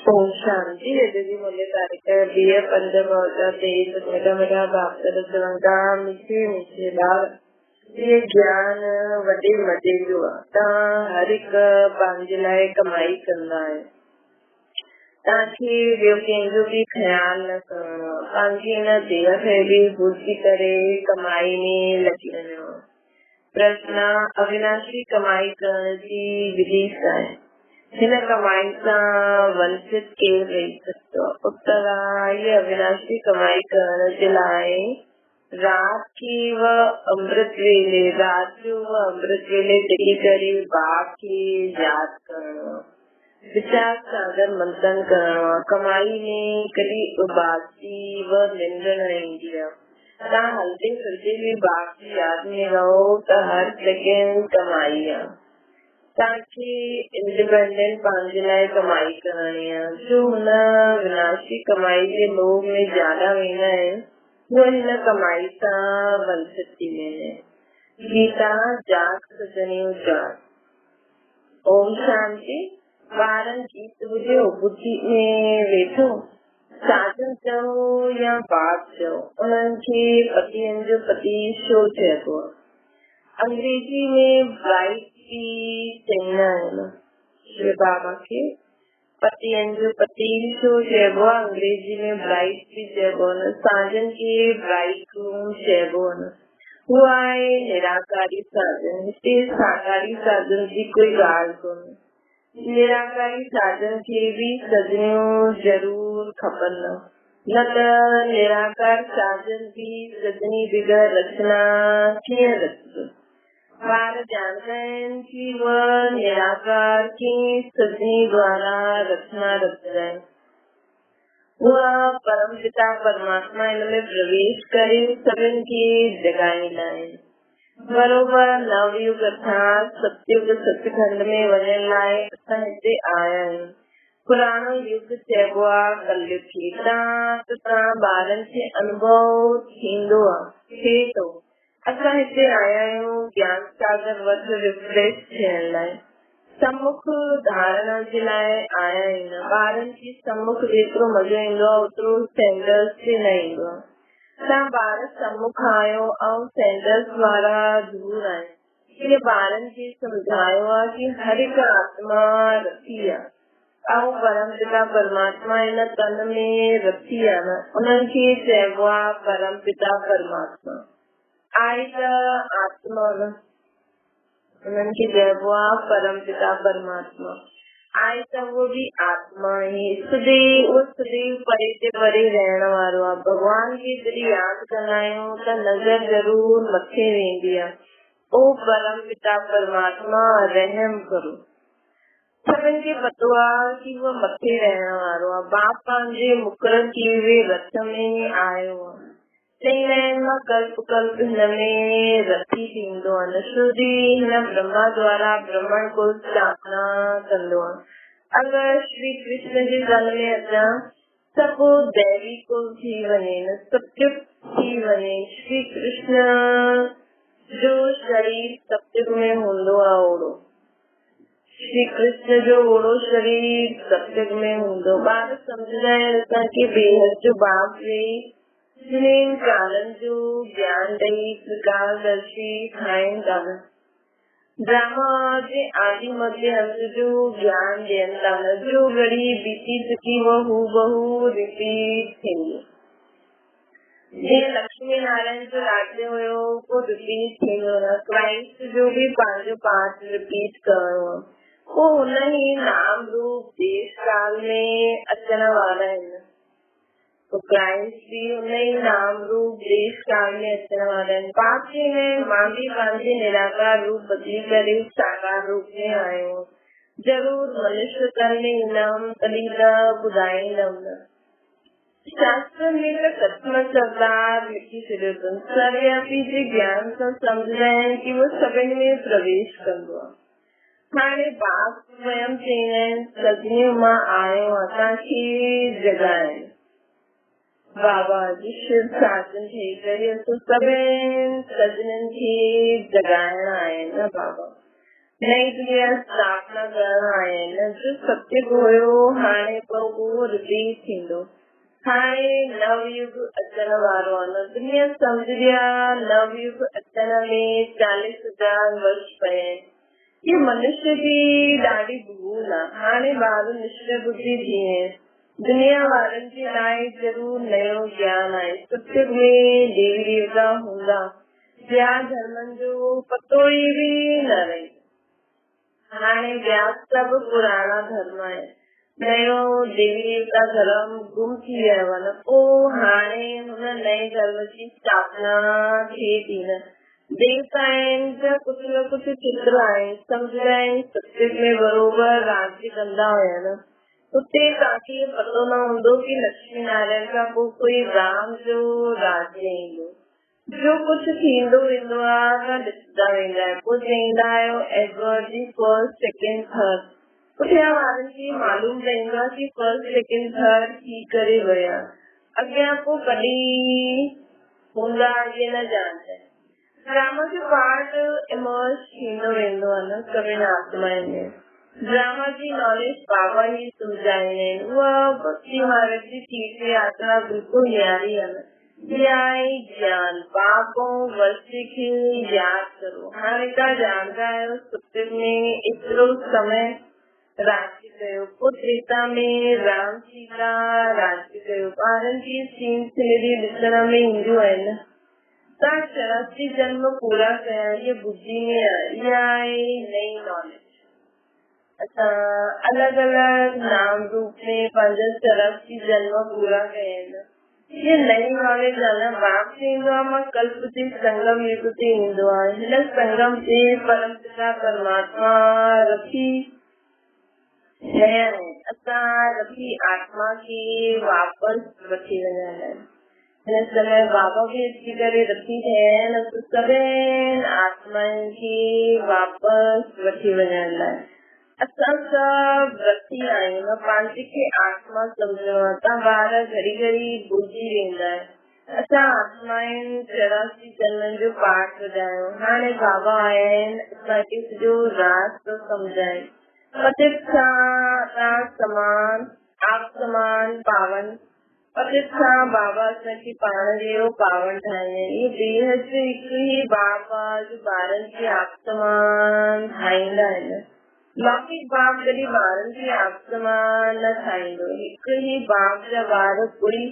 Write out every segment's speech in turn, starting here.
ओम शांति यदि मूल्य तारिका बिया 15 मेरा मेरा बाप तरसवंगा मीठे मीठे लाल ये ज्ञान वडे वडे जो आता हर एक पंहिंजे लाइ कमाई कंदा आहिनि ताकि ॿियो कंहिंजो बि ख़्याल न करणो आहे। पंहिंजी हिन देह खे बि भुलिजी करे कमाई में लॻी वञो। प्रश्न अविनाशी कमाई करण जी विधि छा आहे? हिन कमाई सां वंचित केरु रही सघंदो आहे? उत्तर आहे अविनाशी कमाई करण जे लाइ राति व अमृत वेले राति जो अमृत वेले टिकी करे बाप खे यादि करणो आहे, विचार सागर मंथन करणो आहे। कमाई में कॾहिं उबासी व निंड न ईंदी आहे। तव्हां हलंदे फिरदे बि बाप जी यादि में रहो त हर सेकेंड कमाई आहे। तव्हांखे इंडिपेंडेंट पंहिंजे लाइ कमाई करणी आहे। जो हुन विनाशी कमाई जे लोभ में ज्यादा वेंदा आहिनि वो हिन कमाई सां वंचित थी वेंदा आहिनि। गीता जाग सजनियो जाग। ओम शांति। ॿारनि गीत ॿुधियो, बुद्धि में वेठो, साधन चओ या बाप चओ, उन्हनि खे पतियुनि जो पति छो चइबो आहे? अंग्रेजी में ब्राइट भी चवंदा आहिनि। श्री बाबा खे पतियुनि जो पति छो चइबो आहे? अंग्रेजी में ब्राइट भी चइबो आहे। साजन खे ब्राइट रूम चइबो आहे। हू आहे निराकारी साजन। हिते साकारी साजन जी कोई ॻाल्हि कोन्हे। निराकारी साजन खे बि सजनियूं जरूर खपनि, न त निराकार साजन भी सजनी बिगर रचना कीअं रचंदो? ॿार जानता आहिनि कि वह निराकार की सजनी द्वारा रचना रचंदा आहिनि। वह परम पिता परमात्मा इन में प्रवेश करे सभिनि खे जगाईंदा आहिनि। बरोबर नवयुग अर्थात सतयुग सचखंड में वञण लाइ असां हिते आया आहियूं। पुराणो युग चइबो आहे कलयुग खे। तव्हां ॿारनि खे अनुभव थींदो आहे, थिए थो। असां हिते आया आहियूं ज्ञान सागर वटि रिफ्रेश थियण लाइ, सम्मुख धारणा जे लाइ आया आहियूं। ॿारनि खे सम्मुख जेतिरो मज़ो ईंदो आहे ओतिरो सेंटर्स ते न ईंदो आहे। तव्हां ॿार सम्मुख आहियो ऐं सेंटर्स वारा दूर आहिनि। इहे ॿारनि खे सम्झायो आहे कि हर हिकु आत्मा रखी आहे ऐं परम पिता परमात्मा इन तन में रखी आहे न, उन्हनि खे चइबो आहे परम पिता परमात्मा। आहे त आत्मा न, उन्हनि खे चइबो आहे परम पिता परमात्मा। आहे त वो भी आत्मा ही सदैव परे ते परे रहण वारो आहे। भगवान खे जॾहिं यादि कंदा आहियूं त नज़र जरूर मथे वेंदी आहे। ओ परम पिता परमात्मा रहम करो। सभिनि खे पतो आहे कि वो मथे रहण वारो आहे। बाप पंहिंजे मुक़रर किए हुए रथ में आयो आहे। चईंदा आहिनि मां कल्प कल्प हिन में रथी थींदो आहे। शुद्धी हिन ब्रह्मा द्वारा ब्रह्मण को स्थापना कंदो आहे। अगरि श्री कृष्ण जे तन में अचां त पोइ दैवी को थी वञे न, सत्युग थी वञे। श्री कृष्ण जो शरीर सत्युग में हूंदो आहे ओड़ो, श्री कृष्ण जो ओड़ो शरीर सत्युग में हूंदो। ॿार सम्झंदा आहिनि असांखे बेहद जो बाप वेही जिन कालनि जो ज्ञान ॾेई त्रिकालदर्शी ठाहिनि था न, ड्रामा जे आदि मध्य अंत जो ज्ञान ॾियनि था न, जो घड़ी बीती चुकी वो हूबहू रिपीट थींदी। जीअं लक्ष्मी नारायण जो राज्य हुयो वो रिपीट थींदो न, क्राइस्ट जो भी पंहिंजो पाठ रिपीट करणो आहे। वो हुन ई नाम रूप देश काल में अचण वारा आहिनि। तो क्राइस्ट भी हुन ई नाम रूप देश काल में अचण वारा आहिनि। पासे में मां भी पंहिंजे निराकार रूप बदली करे साकार रूप में आयो। जरूर मनुष्य तन में ईंदमि तॾहिं त ॿुधाईंदमि न। शास्त्र में त कथम सरदार लिखी छॾियो अथनि। सर्वव्यापी जे ज्ञान सां सम्झंदा आहिनि कि वो सभिनि में प्रवेश कंदो आहे। हाणे बाप स्वयं चईंदा आहिनि सजनियूं मां आयो आहियां तव्हांखे जगाइण। बाबा जी शिव साजन थी करे सभिनि सजननि खे जगाइण आहिनि न बाबा। नई दुनिया स्थापना करण आया आहिनि। जो सत्य हुयो हाणे पर उहो रिपीट थींदो। हाणे नवयुग अचण वारो आहे। दुनिया सम्झी आहे नवयुग अचण में 40,000 वर्ष पिया आहिनि। ये मनुष्य जी ॾाढी भूल आहे। हाणे ॿार निश्चय बुद्धि थी विया आहिनि। दुनिया वारनि जे लाइ ज़रूर नयो ज्ञान आहे। सत्य में देवी देवता हूंदा, ॿिया धर्मनि जो पतो ई बि न रही। हाणे ॿिया सभु पुराणा धर्म आहिनि। नयो देवी देवता धर्म गुम थी वियो आहे। पोइ हाणे हुन नए धर्म जी स्थापना थिए थी न। देवता आहिनि जा कुझु न कुझु चित्र आहिनि। सम्झंदा आहिनि सत्य में बरोबर राज्य कंदा हुया न। उते तव्हांखे पतो न हूंदो कि लक्ष्मी नारायण खां पोइ कोई राम जो राज्य ईंदो। जो कुझु थींदो वेंदो आहे तव्हां ॾिसंदा वेंदा आहियो। पोइ चईंदा आहियो एडवर्ड जी फर्स्ट सेकेंड थर्ड। पुठियां वारनि खे मालूम पवंदो आहे कि फर्स्ट सेकेंड थर्ड थी करे विया। अॻियां पोइ कॾहिं हूंदा इहे न ॼाणंदा आहिनि। ड्रामा जो पार्ट इमर्ज थींदो वेंदो आहे न सभिनी आत्माउनि में। ड्रामा जी नॉलेज बाबा ही सम्झाईंदा आहिनि। उहा भक्ति मार्ग जी तीर्थ यात्रा बिल्कुलु न्यारी आहे न। ज्ञान पापों वर्षे खे यादि करो। हाणे तव्हां ॼाणंदा आहियो सत्य में एतिरो समय राज्य कयो। पोइ त्रेता में राम सीता राज्य कयो। ॿारनि जी सीन सिनरी ॾिसण में ईंदियूं आहिनि। तव्हां 84 जन्म पूरा कया। इहे बुद्धि में इहा आहे नई नॉलेज। असां अलॻि अलॻि नाम रूप में पंहिंजा 84 जन्म पूरा कया आहिनि। ये नई नॉलेज आहे न। बाप थींदो आहे मां कल्प जे संगम युग ते ईंदो आहे। हिन संगम ते परम पिता परमात्मा रखी रहिया आहिनि। असां रखी आत्मा खे वापसि वठी वञा आहिनि। हिन समय बाबा बि अची करे रखी रहिया आहिनि। सभिनि आत्माउनि खे वापसि वठी वञण लाइ असां सभु वठी आहियूं। पंहिंजे खे आत्मा सम्झो। तव्हां ॿार घड़ी घड़ी भुलिजी वेंदा आहिनि। असां आत्माउनि 84 जन्मनि जो पाठ वॼायो। हाणे बाबा आया आहिनि असांखे सॼो राज थो सम्झाए। पतित सां तव्हां समान आप समान पावन। पतित सां बाबा असांखे पाण जहिड़ो पावन ठाहींदा आहिनि। इहे बेहद हिकु ई बाबा जो ॿारनि खे आप समान ठाहींदा आहिनि। लौकिक बाप कॾहिं ॿारनि खे आप समान न ठाहींदो। हिकु ई बाप जा ॿार कोई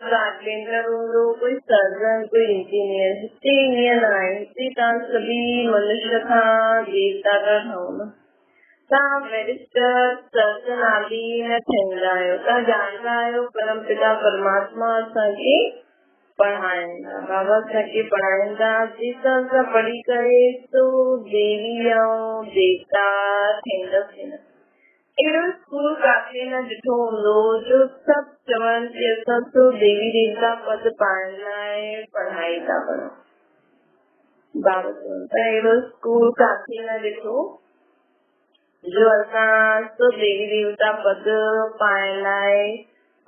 कारपेंटर हूंदो, कोई सर्जन, कोई इंजीनियर। हिते ईअं न आहे। हिते तव्हां सभी मनुष्य खां देवता था ठहो न। तव्हां बैरिस्टर सर्जन आदि न ठहींदा आहियो। तव्हां ॼाणंदा आहियो परम पिता परमात्मा असांखे पढ़ाईंदा। बाबा असांखे पढ़ाईंदा। जेका असां पढ़ी करे तो देवी ऐं देवता थींदासीं न। अहिड़ो स्कूल काथे न ॾिठो हूंदो जो सभु चवनि कि असां तो देवी देवता पद पाइण लाइ पढ़ाई था करूं। बाबा चवनि था अहिड़ो स्कूल काथे न ॾिठो जो असां तो देवी देवता पद पाइण लाइ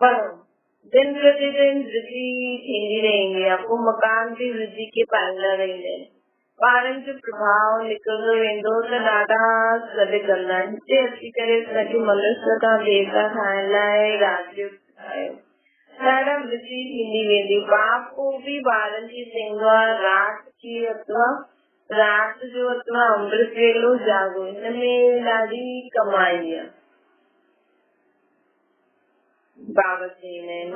पढ़ूं। दिन प्रतिदिन वृद्धि थींदी रहंदी आहे। पोइ मकान बि वृद्धि के पाईंदा रहंदा आहिनि। ॿारनि जो प्रभाव निकिरंदो वेंदो त ॾाढा सॾु कंदा आहिनि। हिते अची करे असांखे मनुष्य खां देवता ठाहिण लाइ राज्य ठाहियो। ॾाढा वृद्धि थींदी वेंदी। बाप पोइ बि ॿारनि खे चईंदो आहे रात की अथवा रात जो अथवा अमृत वेलो जागो। हिनमें ॾाढी कमाई आहे। बाबा चईंदा आहिनि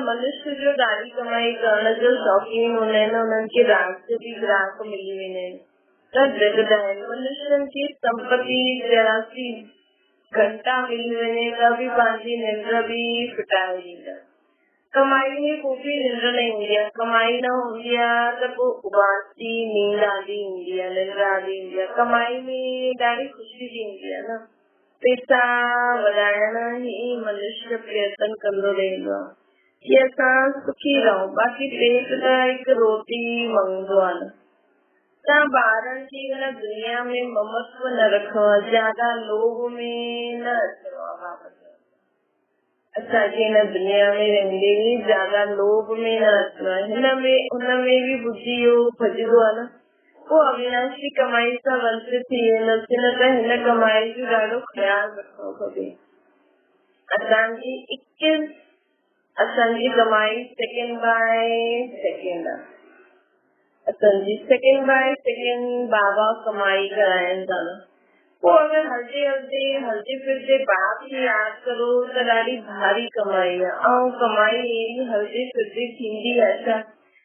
मनुष्य जो ॾाढी कमाई करण जो शौक़ीन हूंदा आहिनि। उन्हनि खे रात जो बि ग्राहक मिली वेंदा आहिनि त जगदा आहिनि। मनुष्यनि खे संपत्ति 84 घंटा मिली वञे त बि पंहिंजी निंड बि फिटाए ॾींदा। कमाई में को बि निंड न ईंदी आहे। कमाई न हूंदी आहे त पोइ उबासी नींद आदि ईंदी आहे, निंड आदि ईंदी आहे। कमाई में ॾाढी ख़ुशी थींदी आहे न। पैसा वधाइण ई मनुष्य प्रयत्न कंदो रहंदो आहे कि असां सुखी रहूं। बाक़ी पेट त हिकु रोटी मंगदो आहे न। तव्हां ॿारनि खे हिन दुनिया में ममत्व न रखिणो आहे। ज्यादा लोभ में न अचिणो आहे। बाबा असांखे हिन दुनिया में रहंदे बि ज्यादा लोभ में न अचिणो आहे। हुन में बि बुद्धि जो भॼंदो आहे न। वो अविनाशी कमाई सां वंचित थी वेंदसि। न त हिन कमाई जो ॾाढो ख्याल रखणो खपे। असांजी 21 असांजी कमाई सेकंड बाय सेकंड आहे। असांजी सेकंड बाय सेकंड बाबा कमाई कराइनि था। पोइ अगरि हलते फिरते बाप खे यादि करो त ॾाढी भारी कमाई आहे। ऐं कमाई अहिड़ी हलते फिरते थींदी आहे छा?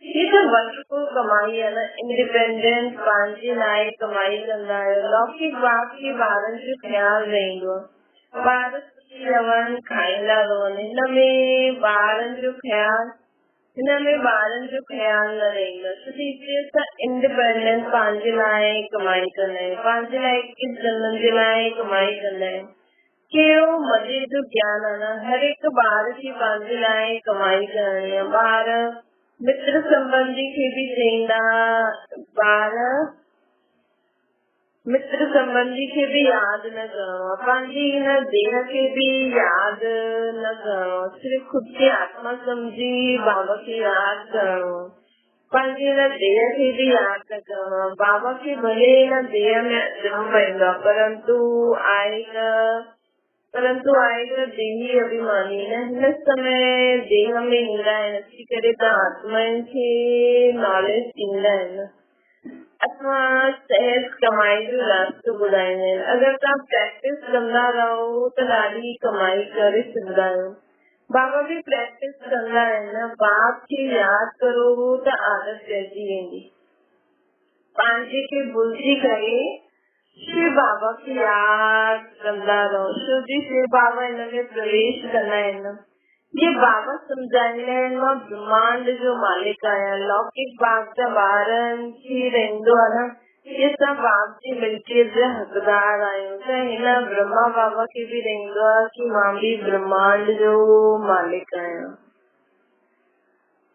ये त वंडरफुल कमाई आहे न। इंडिपेंडेंट पंहिंजे लाइ कमाई कंदा आहियो। लौकिक बाप खे ॿारनि जो ख्याल रहंदो आहे। ॿार सुखी रहनि, खाईंदा रहनि। हिनमें ॿारनि जो ख्याल न रहंदो। असां इंडिपेंडेंट पंहिंजे लाइ कमाई कंदा आहियूं। पंहिंजे लाइ ॼणनि जे लाइ कमाई कंदा आहियूं। कहिड़ो मज़े जो ज्ञान आहे न। हर हिकु ॿार खे पंहिंजे लाइ कमाई करणी आहे। ॿार मित्र संबंधी खे बि चईंदा, ॿार मित्र संबंधी खे बि यादि न करणो आहे। पंहिंजी हिन देह खे बि यादि न करणो आहे। सिर्फ़ खुद खे आत्मा सम्झी बाबा खे यादि करणो आहे। पंहिंजी हिन देह खे बि यादि न करणो आहे। बाबा खे भले हिन देह में अचिणो पवंदो आहे, परंतु आहे त देही अभिमानी न। हिन समय देह में ईंदा आहिनि, अची करे त आत्माउनि खे नॉलेज ॾींदा आहिनि। असां सहज कमाई जो रास्तो ॿुधाईंदा आहिनि। अगरि तव्हां प्रैक्टिस कंदा रहो त ॾाढी कमाई करे सघंदा आहियो। बाबा बि प्रैक्टिस कंदा आहिनि। बाप खे यादि करो त आदत पइजी वेंदी। पंहिंजे खे भुलिजी करे शिव बाबा खे यादि कंदा रहो। शिव बाबा हिन में प्रवेश कंदा आहिनि। ये बाबा सम्झाईंदा आहिनि, मां ब्रह्मांड जो मालिक आहियां। लौकिक बाप जा ॿारनि खे रहंदो आहे न कि असां बाप जी मिल्कियत जा हक़दार आहियूं। त हिन ब्रह्मा बाबा खे बि रहंदो आहे कि मां बि ब्रह्मांड जो मालिक आहियां।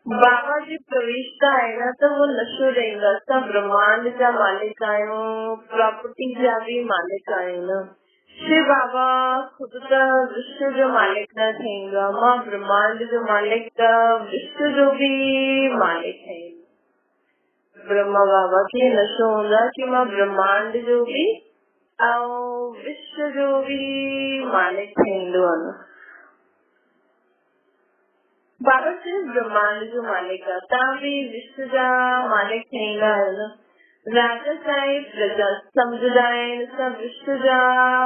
बाबा जी प्रविष्टा आहे न त वो नशो रहंदो। असां ब्रह्मांड जा मालिक आहियूं, प्रॉपर्टी जा बि मालिक आहियूं न। शिव बाबा खुद त विश्व जो मालिक न थींदो आहे। मां ब्रह्मांड जो मालिक त विश्व जो बि मालिक आहियां। ब्रह्मा बाबा खे नशो हूंदो आहे कि मां ब्रह्मांड जो बि ऐं विश्व जो बि मालिक थींदो आहे न। बाबा सिर्फ़ ब्रह्मांड जो मालिक आहे। तव्हां बि विश्व जा मालिक थींदा आहियो न। राजा साहिब प्रजा सम्झंदा आहिनि असां विश्व जा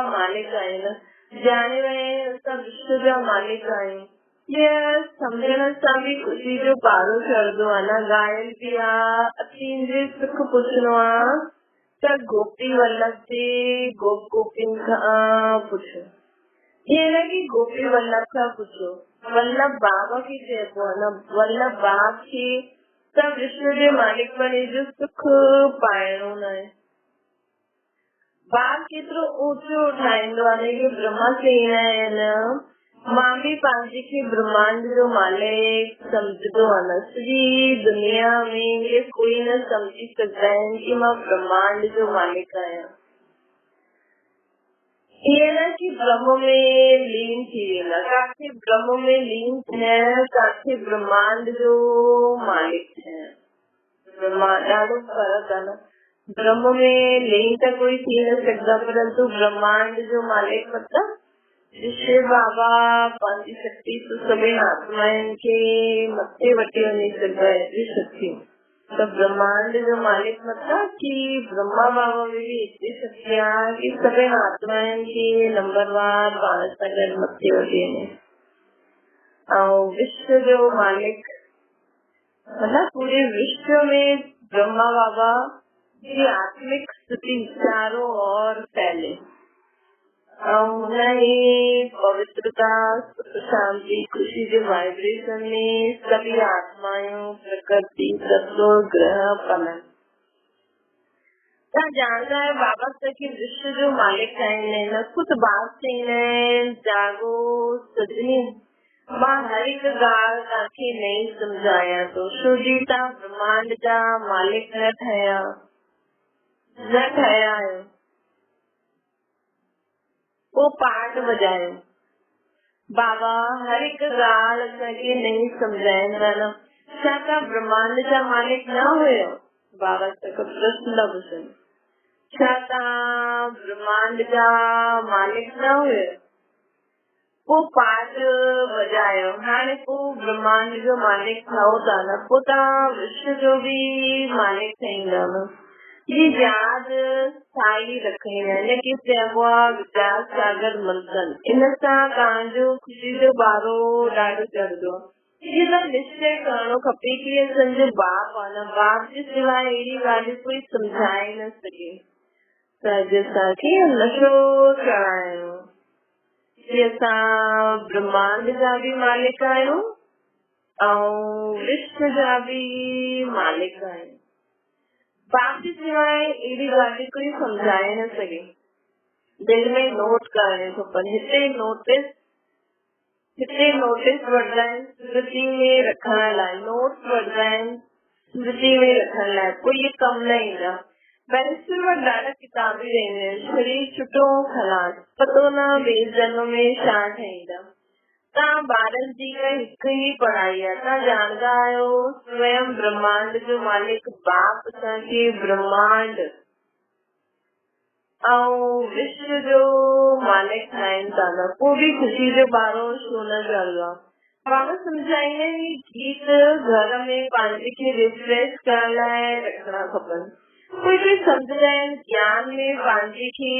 मालिक आहियूं। ॼाणे रहिया आहिनि असां विश्व जा मालिक आहियूं। इहे सम्झण सां बि ख़ुशी जो पारो चढ़ंदो आहे न। ॻायल बि आहे, अखियुनि जे सुख पुछणो आहे त गोपी वल्लभ जे गोप गोपियुनि खां पुछो। ईअं न कि गोपी वल्लभ खां पुछो। वल्लभ बाबा खे चइबो आहे न। वल्लभ बाप खे त विश्व जे मालिक बणे जो सुख पाइणो न आहे। बाप केतिरो ऊंचो उठाईंदो आहे कि ब्रह्मा चईंदा आहिनि मां बि पंहिंजे खे ब्रह्मांड जो मालिक सम्झंदो आहे न। सॼी दुनिया में कोई न सम्झी सघंदा आहिनि कि मां ब्रह्मांड जो मालिक आहियां। ये न कि ब्रह्म में लीन थी वेंदा। काथे ब्रह्म में लीन थियण, काथे ब्रह्मांड जो मालिक थियण, ब्रह्मांड ॾाढो फर्क़ु आहे न। ब्रह्म में लीन त कोई थी न सघंदा, परंतु ब्रह्मांड जो मालिक मतलब शिव बाबा पंहिंजी शक्ति सां सभिनी आत्माउनि खे मथे वठी वञी सघंदा एतिरी शक्ति। त ब्रह्मांड जो मालिक मतलब कि ब्रह्मा बाबा में भी एतिरी शक्ति आहे कि सभिनी आत्माउनि खे नंबरवार पाण सां गॾु मथे वठी वञे। ऐं विश्व जो मालिक मतलब पूरे विश्व में ब्रह्मा बाबा की आत्मिक स्थिति चारों ओर फैले। पवित्रता, शांति, खुशी के वाइब्रेशन में सभी आत्माओं, प्रकृति, तत्व, ग्रह पलन। जानता है बाबा से कि विश्व जो मालिक है न कुछ बात चाहिए जागो सजनी मां हर एक गाल ताकि नहीं समझाया तो शुद्धता ब्रह्मांड जा मालिक न ठया है। वो पाठ बजायो बाबा हर एक गाल असांखे नहीं समझाईंदा न छा तव्हां ब्रह्मांड जा मालिक न हुयो। बाबा तक प्रश्न न पुछनि छा तव्हां ब्रह्मांड जा मालिक न हुयो पोइ पाठ वॼायो हाणे पोइ ब्रह्मांड जो मालिक ठहो था न पोइ तव्हां विश्व जो बि मालिक ठहींदा न ये याद स्थाई रखणी आहे हिनखे चइबो आहे विचार सागर मंथन इन सां तव्हांजो ख़ुशी जो ॿारो ॾाढो चढ़ंदो ये त निश्चय करणो खपे कि असांजो बाप आहे न बाप जे सवाइ अहिड़ी ॻाल्हि कोई सम्झाए न सघे त अॼु असांखे नशो चढ़ाइणो कि असां ब्रह्मांड जा बि मालिक आहियूं ऐं विश्व जा बि मालिक आहियूं बाप जे सवाइ अहिड़ी ॻाल्हि कोई सम्झाए न सघे दिल में नोट करणु खपनि हिते नोटिस वठंदा आहिनि स्मृति में रखण लाइ नोट्स वठंदा आहिनि स्मृति में रखण लाइ कोई इहे कम न ईंदा बैरिस्टर वटि ॾाढा किताब रहंदा आहिनि शरीर छुटो खलास पतो न ॿिए जन्म में छा ठहींदा तव्हां ॿारनि जी हिकु ई पढ़ाई आहे तव्हां ॼाणंदा आहियो स्वयं ब्रह्मांड जो मालिक बाप असांखे ब्रह्मांड ऐं विश्व जो मालिक ठाहिनि था न पोइ बि ख़ुशी जो ॿारो छो न चढ़ंदो आहे बाबा सम्झाईंदा आहिनि गीत घर में पंहिंजे खे रिफ्रेश करण लाइ रखणा खपनि कोई सम्झंदा आहिनि ज्ञान में पंहिंजे खे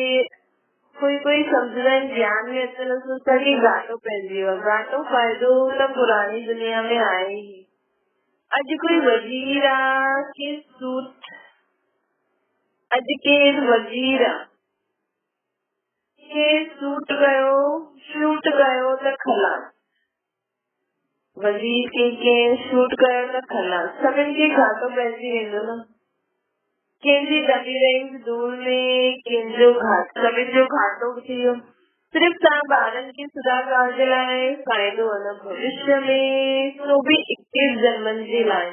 कोई सम्झंदा आहिनि ज्ञान में अचण सां कि घाटो पइजी वियो आहे घाटो फ़ाइदो त पुराणी दुनिया में आहे ई अॼु कोई वज़ीर आहे कि सूट अॼु केरु वज़ीर आहे शूट कयो त खलास वज़ीर के शूट कयो त खलास सभिनि खे घाटो पइजी वेंदो न कंहिंजी दॿी रही धूल में कंहिंजो सभिनि जो घाटो थी वियो सिर्फ़ु तव्हां ॿारनि खे सुधार करण जे लाइ फ़ाइदो आहे न भविष्य में तो बि 21 जन्मनि जे लाइ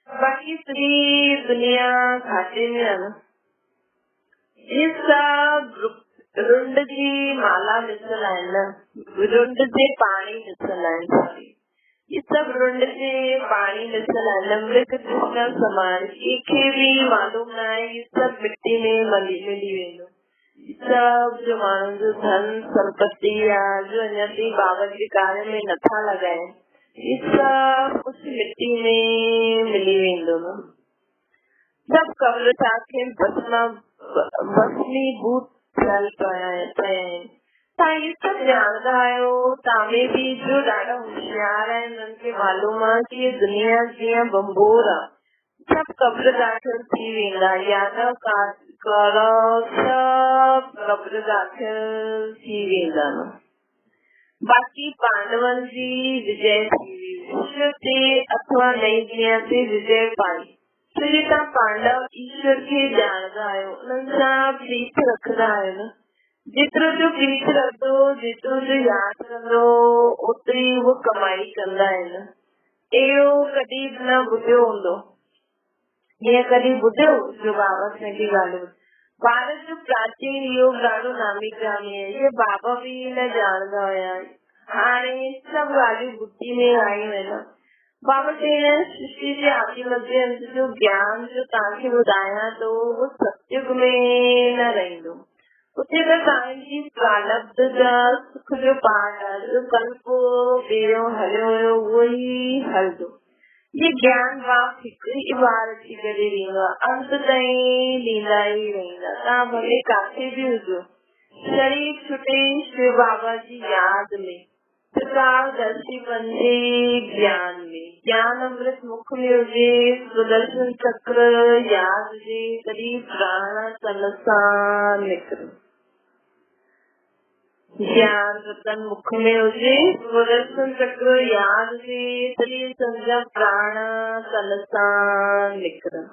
बाक़ी सॼी दुनिया घाटे में आहे न ये सभु रुंड जी माला ॾिसल आहिनि न रुंड जे पाणी ॾिसल आहिनि ये सभु रुंड जे पाणी ॾिसल आहिनि अमृत कृष्ण समान कंहिंखे बि मालूम न आहे ये सभु मिट्टी में मिली वेंदो सभु जो माण्हुनि जो धन संपत्ति आहे जो अञा ताईं बाबा जे कार्य में नथा लॻाइनि ये सभु कुझु मिट्टी में मिली वेंदो न सभु कब्र तव्हांखे भस्मीभूत थियल पिया आहिनि तव्हां इहे सभु ॼाणंदा आहियो तव्हां में बि जो ॾाढा होशियार आहिनि उन्हनि खे मालूम आहे कि दुनिया जीअं बंबोर आहे सभु कब्र दाख़िल थी वेंदा याद करो सभु कब्र दाख़िल थी वेंदा न बाक़ी पांडवनि जी विजय थी विश्व ते अथवा नई दुनिया ते विजय पाई छो जे तव्हां पांडव ईश्वर खे ॼाणंदा आहियो उन्हनि सां प्रीत रखंदा आहियो न जेतिरो जो प्रीत रखंदो जेतिरो जो यादि कंदो ओतिरी उहो कमाई कंदा आहिनि अहिड़ो कॾहिं न ॿुधियो हूंदो हीअं कॾहिं ॿुधियो जो बाबा असांखे ॻाल्हि भारत जो प्राचीन योग ॾाढो नामी ॻामी आहे इहे बाबा बि न ॼाणंदा हुया हाणे सभु ॻाल्हियूं बुद्धि में आयूं आहिनि बाबा चवंदा आहिनि सृष्टि जे आदि मध्य अंत जो ज्ञान जो तव्हांखे ॿुधायां थो उहो सतयुग में न रहंदो उते त तव्हांजी प्रारब्ध जा सुख जो पाठ आहे जो कल्प पहिरियों हलियो हुयो उहो ई हलंदो ये ज्ञान बाप हिकु ई बार अची करे ॾींदो आहे अंत ताईं ॾींदा ई रहंदा तव्हां भले काथे बि हुजो शरीर छुटे शिव बाबा जी यादि में दर्शी पंजे ज्ञान में ज्ञान अमृत मुख में हुजे सुदर्शन चक्र यादि हुजे तॾहिं प्राण तन सां निकिरे ज्ञान रतन मुख में हुजे सुदर्शन चक्र यादि हुजे तॾहिं सम्झा प्राण तन सां निकिरनि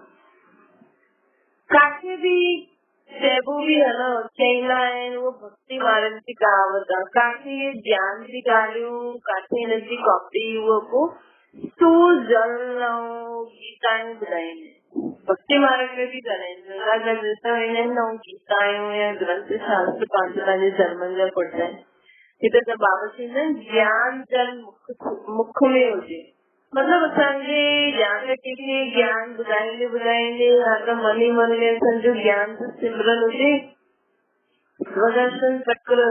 काथे बि चइबो बि है न चईंदा आहिनि उहो भक्ति वारनि जी कहावत आहे काथे ज्ञान जी ॻाल्हियूं काथे हिन जी कॉपी उहो पोइ तू जल ऐं गीतायूं ॿुधाईंदा भक्ति मार्ग में बि ॻाल्हाईंदा न गीतायूं या ग्रंथ शास्त्र पंहिंजे धर्मनि जा पढ़ंदा आहिनि हिते त बाबा चवंदा आहिनि ज्ञान जल मुख में हुजे मतलब असांजे जाने के ज्ञान ॿुधाईंदे या त मनी मन में असांजो ज्ञान जो सिमरन हुजे, स्वदर्शन चक्र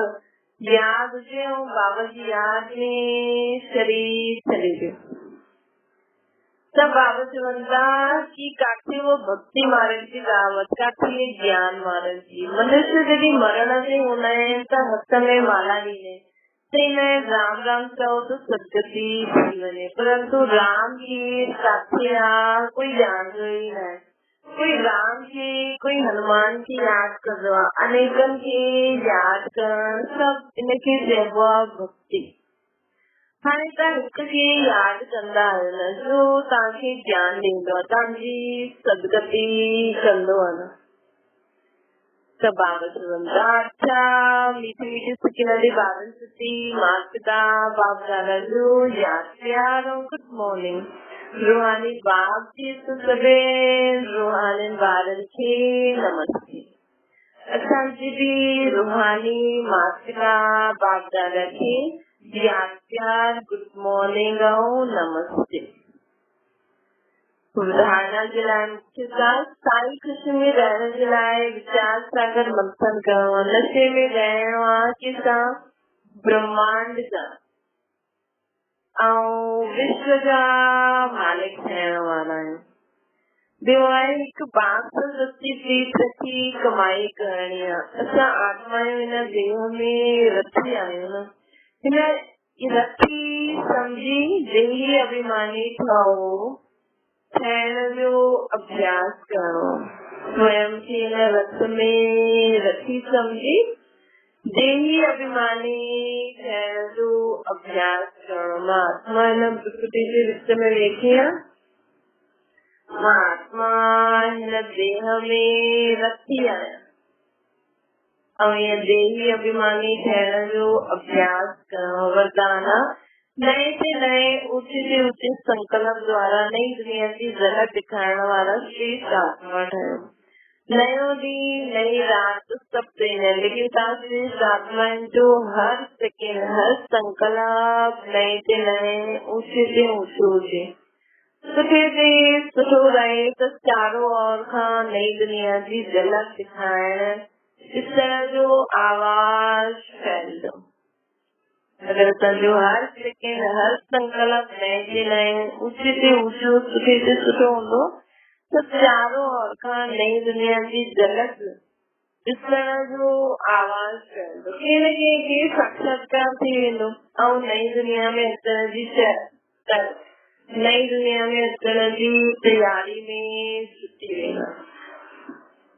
याद हुजे ऐं बाबा जी याद में शरीर छॾे ॾियो। त बाबा चवनि था कि काथे वो भक्ति मारण जी दावत, काथे ये ज्ञान मारण जी। मनुष्य जॾहिं मरण ते हूंदा आहिनि त हथ में माला ॾींदा आहिनि, त हिन राम राम चओ त सदगति थी वञे, परंतु राम केरु काथे आहे कोई ॼाणंदो ई न आहे। कोई राम खे कोई हनुमान खे यादि कंदो आहे, अनेकनि खे यादि करण सभु इनखे चइबो आहे भक्ति। हाणे तव्हां हिक खे यादि कंदा आहियो न, जो तव्हांखे ज्ञान ॾींदो आहे, तव्हांजी सदगति कंदो आहे न। त बाबा चवनि था अच्छा मीठी मीठी सुठी नंढी ॿारनि सुठी माता पिता बाप दादा जो यादि प्यार ऐं गुड मॉर्निंग। रूहानी बाप जी सभे रूहानी ॿारनि खे नमस्ते। असांजी बि रूहानी माता पिता बाप दादा खे यादि प्यार गुड मॉर्निंग ऐं नमस्ते। धारणा जे लाइ मुख्य साई ख़ुशी में रहण जे लाइ विचार सागर मंथन करणो, नशे में रहणो आहे कि असां ब्रह्मांड जा ऐं विश्व जा मालिक थियण वारा आहियूं। ॿियो आहे हिकु बाप सां सच्ची प्रीत रखी कमाई करणी आहे। असां आत्मायूं हिन देह में रखी आहियूं न, हिन रखी सम्झी देही अभिमानी ठहो ठहण जो अभ्यास करणो। स्वयं खे हिन रथ में रखी सम्झी देही अभिमानी ठहण जो अभ्यास करणो। मां आत्मा हिन प्रकृति जे विच में वेठी आहियां, मां आत्मा हिन देह में रखी आहियां ऐं हीअ देही अभिमानी ठहण जो अभ्यास करणो। वरदान नए से नए ऊंचे से ऊंचे संकल्प द्वारा नई दुनिया की झलक दिखाने वाला श्रेष्ठ आत्मा ठहियो। नयो ॾींहुं नई रात सब ट्रेन, लेकिन तव्हां श्रेष्ठ आत्मा जो हर सेकेंड हर संकल्प नए से नए ऊंचे से ऊंचो हुजे, सुठे से सुठो रहे त चारों ओर खां नई दुनिया जी झलक दिखाइण इस तरह जो आवाज फैलंदो। अगर असांजो हर सेकेंड हर संकल्प नए से नए ऊंचे से ऊंचो सुठे से सुठो हूंदो त चारों ओर खां नई दुनिया जी झलक इस तरह जो आवाज फैलंदो। कंहिं न कंहिं खे साक्षात्कार थी वेंदो ऐं नई दुनिया में अचण जी नई दुनिया में अचण जी तयारी में जुटी वेंदा।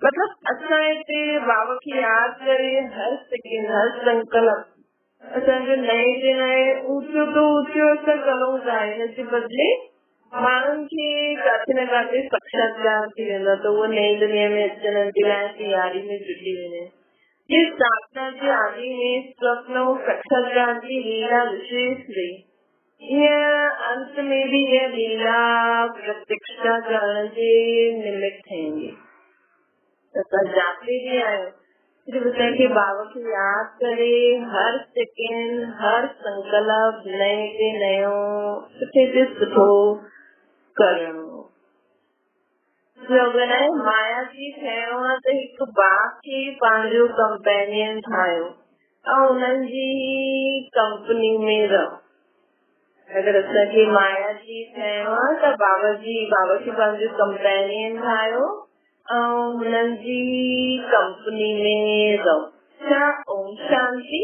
मतलब असां हिते बाबा खे यादि करे हर सेकेंड हर संकल्प असांजो नए से नए ऊंचो तो ऊंचो असां करूं था। हिन जे बदिले माण्हुनि खे काथे न काथे साक्षात्कार थी वेंदो त उहो नई दुनिया में अचण जे लाइ तयारी में जुटी वेंदा। ये साधना जे आदि में स्वप्न साक्षात्कार की लीला विशेष रही। यह अंत में भी यह लीला प्रतीक्षा करण के निमित्त थींदी। असां जाते भी आहियूं के बाबा की याद करे हर सेकेंड हर संकल्प नए से नयो सुठे से सुठो करणो। स्लोगन है माया जी ठहिणो आहे त हिकु बाप खे पंहिंजो कंपेनियन ठाहियो ऐं उन्हनि जी कंपनी में रहो। अगर असांखे माया जी ठहिणो आहे त बाबा खे पंहिंजो कंपेनियन ठाहियो ऐं हुननि जी कंपनी में रहो। ओम शांति।